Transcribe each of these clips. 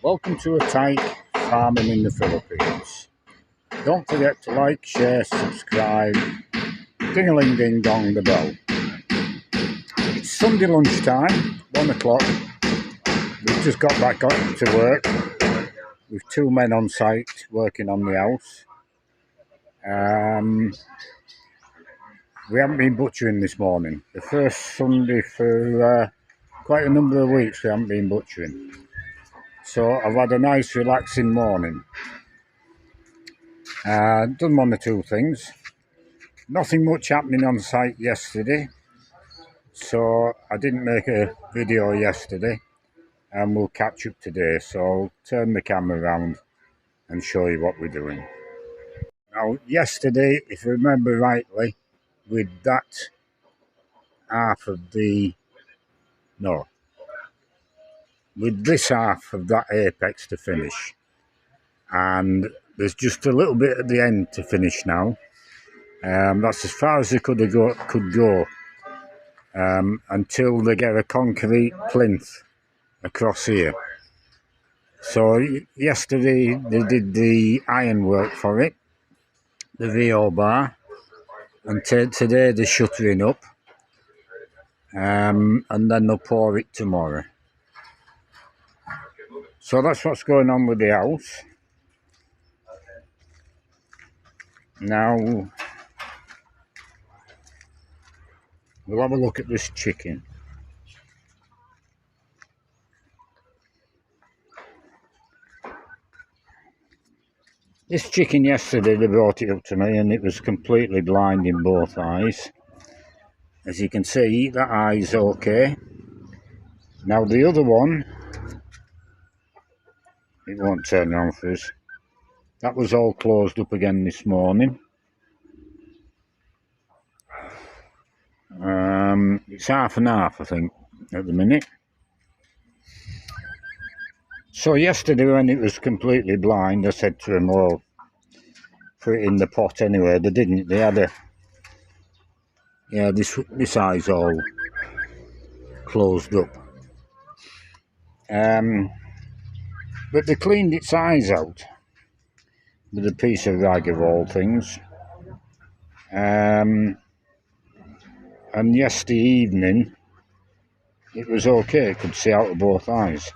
Welcome to a tyke farming in the Philippines. Don't forget to like, share, subscribe, ding-a-ling-ding-dong the bell. It's Sunday lunchtime, 1 o'clock. We've just got back to work with 2 men on site working on the house. We haven't been butchering this morning. The first Sunday for quite a number of weeks we haven't been butchering. So I've had a nice relaxing morning. Done one or two things. Nothing much happening on site yesterday, so I didn't make a video yesterday, and we'll catch up today. So I'll turn the camera around and show you what we're doing. Now, yesterday, if you remember rightly, with that half of with this half of that apex to finish, and there's just a little bit at the end to finish now. That's as far as they could go until they get a concrete plinth across here. So yesterday they did the ironwork for it, the VO bar, and today they're shuttering up, and then they'll pour it tomorrow. So that's what's going on with the house. Now we'll have a look at this chicken. This chicken yesterday, they brought it up to me and it was completely blind in both eyes. As you can see, that eye's okay. Now the other one, it won't turn around for us. That was all closed up again this morning. It's half and half, I think, at the minute. So yesterday when it was completely blind, I said to them, well, put it in the pot anyway. They didn't. They had this eye's all closed up. But they cleaned its eyes out with a piece of rag of all things. And yesterday evening, it was okay. It could see out of both eyes.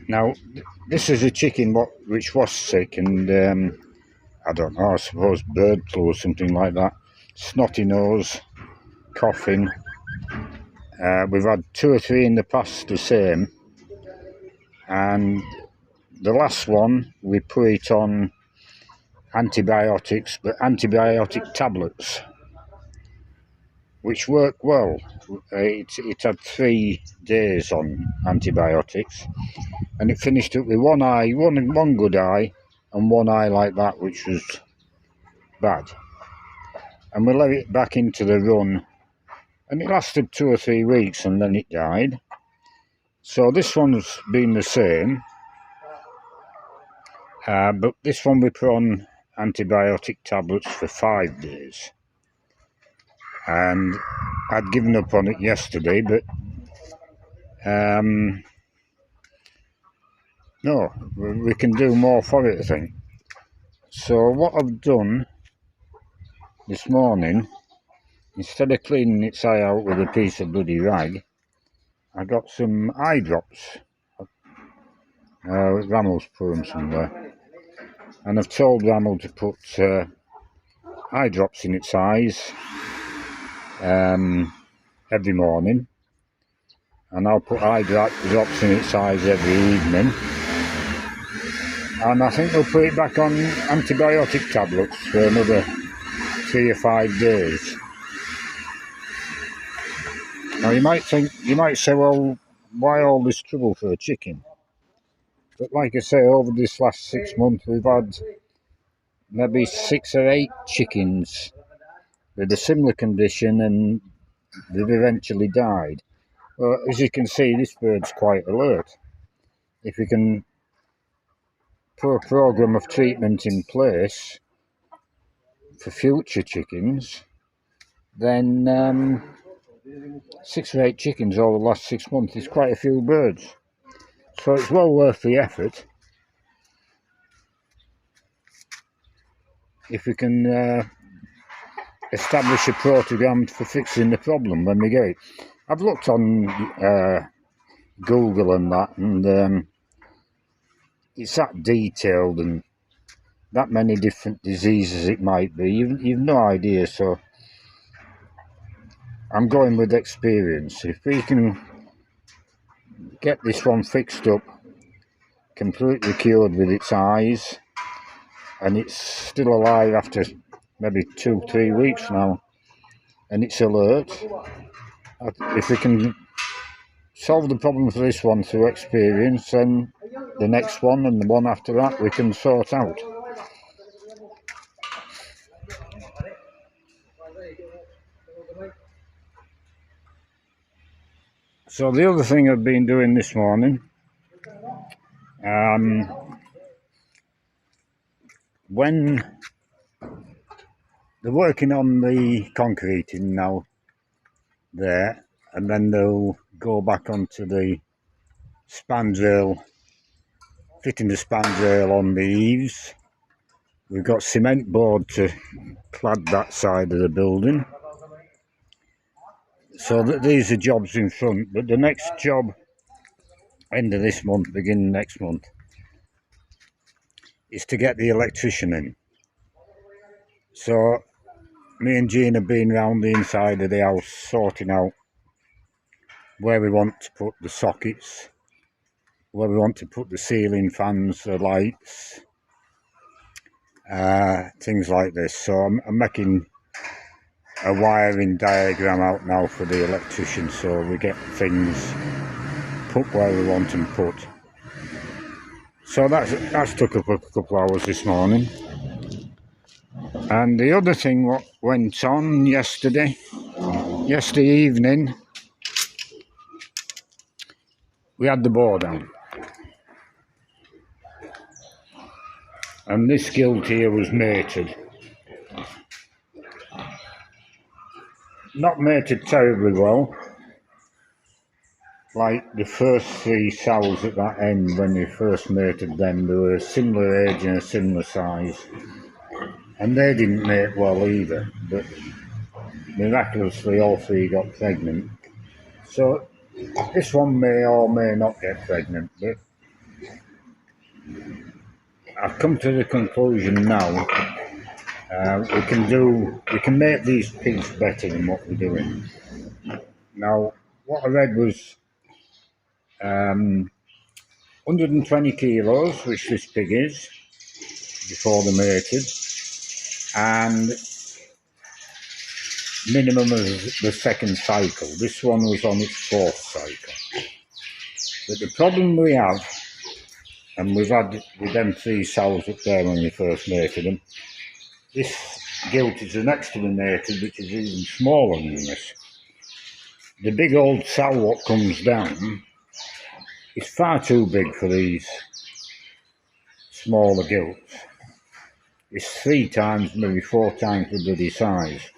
Now, this is a chicken which was sick, and I don't know, I suppose bird flu or something like that. Snotty nose, coughing. We've had 2 or 3 in the past the same, and the last one we put it on antibiotics, but antibiotic tablets, which work well. It had 3 days on antibiotics, and it finished up with one good eye, and one eye like that, which was bad. And we let it back into the run, and it lasted 2 or 3 weeks, and then it died. So this one's been the same, but this one we put on antibiotic tablets for 5 days. And I'd given up on it yesterday, but no, we can do more for it, I think. So what I've done this morning, instead of cleaning its eye out with a piece of bloody rag, I got some eye drops. Rammel's put them somewhere, and I've told Rammel to put eye drops in its eyes every morning, and I'll put eye drops in its eyes every evening, and I think they'll put it back on antibiotic tablets for another 3 or 5 days. Now you might say, well, why all this trouble for a chicken? But like I say, over this last 6 months we've had maybe 6 or 8 chickens with a similar condition, and they've eventually died. Well, as you can see, this bird's quite alert. If we can put a program of treatment in place for future chickens, then 6 or 8 chickens over the last 6 months is quite a few birds. So it's well worth the effort if we can establish a program for fixing the problem when we get it. I've looked on Google and that, and it's that detailed and that many different diseases it might be. You've no idea, so I'm going with experience. If we can get this one fixed up, completely cured with its eyes, and it's still alive after maybe 2-3 weeks now, and it's alert. If we can solve the problem for this one through experience, then the next one and the one after that we can sort out. So the other thing I've been doing this morning, when they're working on the concreting now there, and then they'll go back onto the spandrail, fitting the spandrail on the eaves. We've got cement board to clad that side of the building. So that these are jobs in front, but the next job, end of this month, beginning next month, is to get the electrician in. So me and Jean have been round the inside of the house sorting out where we want to put the sockets, where we want to put the ceiling fans, the lights, things like this. So I'm making a wiring diagram out now for the electrician, so we get things put where we want them put. So that's took up a couple of hours this morning. And the other thing what went on yesterday evening, we had the boar down. And this gilt here was mated. Not mated terribly well. Like the first 3 sows at that end, when we first mated them, they were a similar age and a similar size. And they didn't mate well either, but miraculously all 3 got pregnant. So this one may or may not get pregnant, but I've come to the conclusion now, we can make these pigs better than what we're doing. Now, what I read was 120 kilos, which this pig is, before they're mated, and minimum of the second cycle. This one was on its 4th cycle. But the problem we have, and we've had with them 3 sows up there when we first mated them, this gilt is the next to be mated, which is even smaller than this. The big old sow what comes down is far too big for these smaller gilts. It's 3 times, maybe 4 times the bloody size.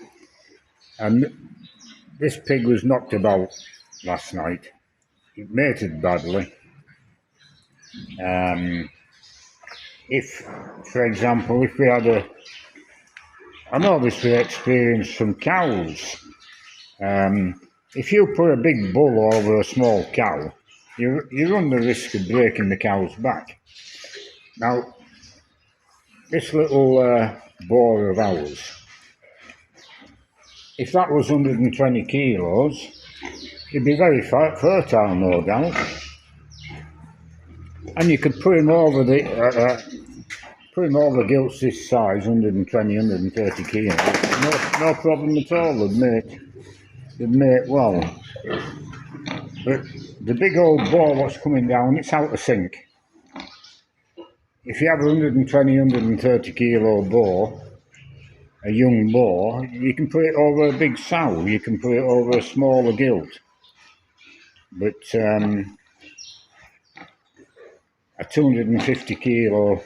And this pig was knocked about last night. It mated badly. If, for example, if we had I know this with experience from cows. If you put a big bull over a small cow, you run the risk of breaking the cow's back. Now, this little boar of ours, if that was 120 kilos, it'd be very fertile, no doubt. And you could put him over gilts this size, 120, 130 kilos. No problem at all. They'd mate well. But the big old boar what's coming down, it's out of sync. If you have a 120, 130 kilo boar, a young boar, you can put it over a big sow, you can put it over a smaller gilt. But a 250 kilo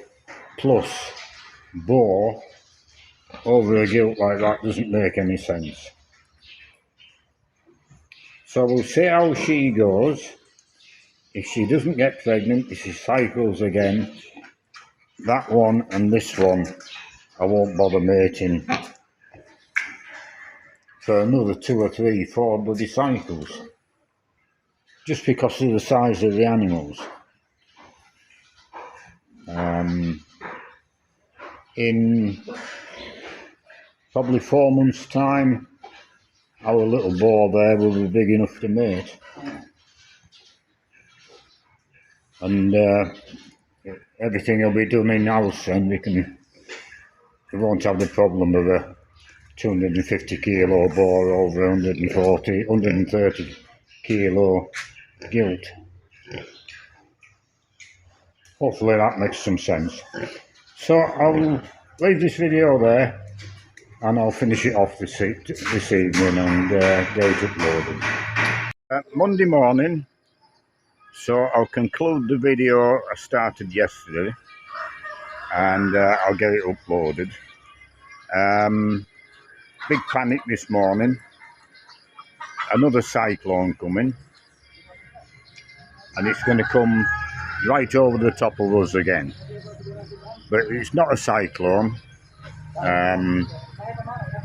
plus boar over a gilt like that doesn't make any sense. So we'll see how she goes. If she doesn't get pregnant, if she cycles again, that one and this one, I won't bother mating for another 2 or 3, 4 bloody cycles. Just because of the size of the animals. In probably 4 months' time, our little boar there will be big enough to mate. And everything will be done in-house, and we won't have the problem of a 250 kilo boar over 140, 130 kilo gilt. Hopefully that makes some sense. So I'll leave this video there, and I'll finish it off this evening and get it uploaded. Monday morning, so I'll conclude the video I started yesterday, and I'll get it uploaded. Big panic this morning. Another cyclone coming, and it's going to come right over the top of us again. But it's not a cyclone.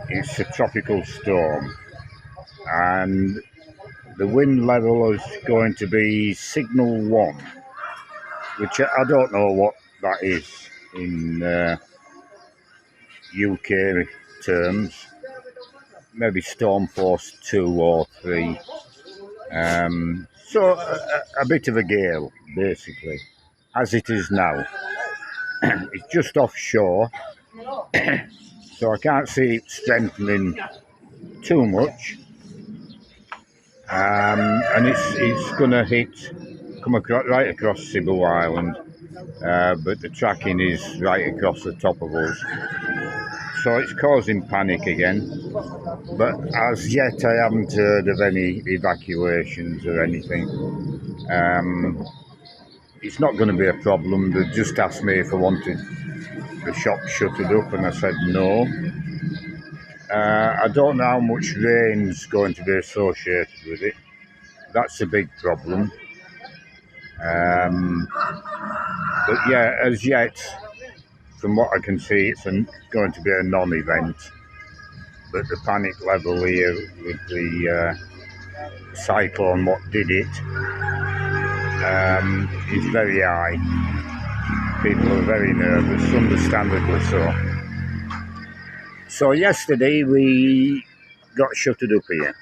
It's a tropical storm, and the wind level is going to be signal 1, which I don't know what that is in UK terms. Maybe storm force 2 or 3. So a bit of a gale, basically, as it is now. It's just offshore, so I can't see it strengthening too much. And it's going to come across, right across Cebu Island, but the tracking is right across the top of us. So it's causing panic again. But as yet, I haven't heard of any evacuations or anything. It's not going to be a problem. They just asked me if I wanted the shop shuttered up, and I said no. I don't know how much rain's going to be associated with it. That's a big problem. But yeah, as yet, from what I can see, it's going to be a non-event. But the panic level here with the cyclone, what did it, is very high. People are very nervous, understandably so. So yesterday we got shuttered up here,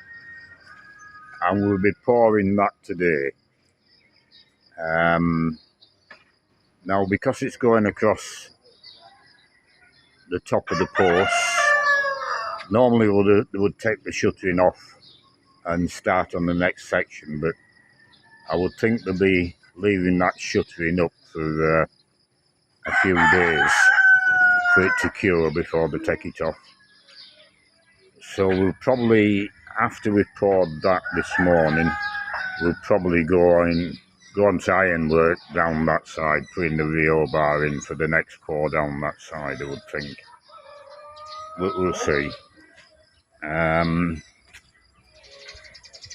and we'll be pouring that today. Now, because it's going across the top of the posts, normally they would take the shuttering off and start on the next section, but I would think they'll be leaving that shuttering up for a few days for it to cure before they take it off. So we'll probably, after we poured that this morning, we'll probably go on to ironwork down that side, putting the Rio bar in for the next pour down that side, I would think. We'll see.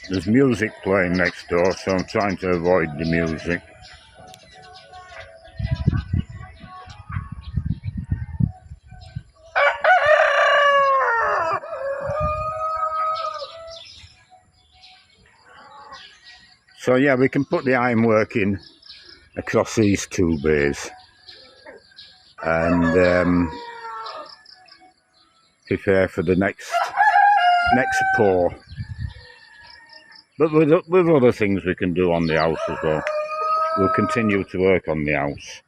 There's music playing next door, so I'm trying to avoid the music. So yeah, we can put the ironwork in across these 2 bays, and prepare for the next pour. But with other things we can do on the house as well. We'll continue to work on the house.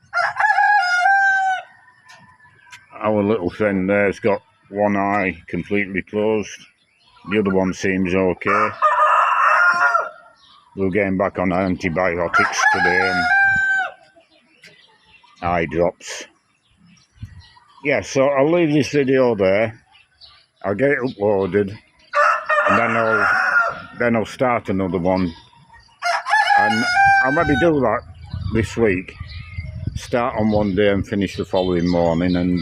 Our little friend there's got one eye completely closed. The other one seems okay. We're getting back on antibiotics today and eye drops. Yeah, so I'll leave this video there. I'll get it uploaded, and then I'll start another one. And I'll maybe do that this week. Start on one day and finish the following morning, and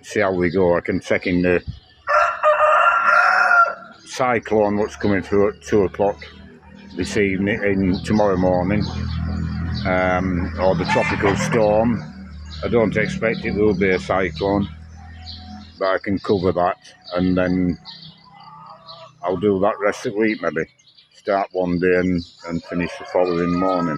see how we go. I can check in the cyclone what's coming through at 2 o'clock this evening, tomorrow morning, or the tropical storm. I don't expect it will be a cyclone, but I can cover that, and then I'll do that rest of the week maybe. Start one day and finish the following morning.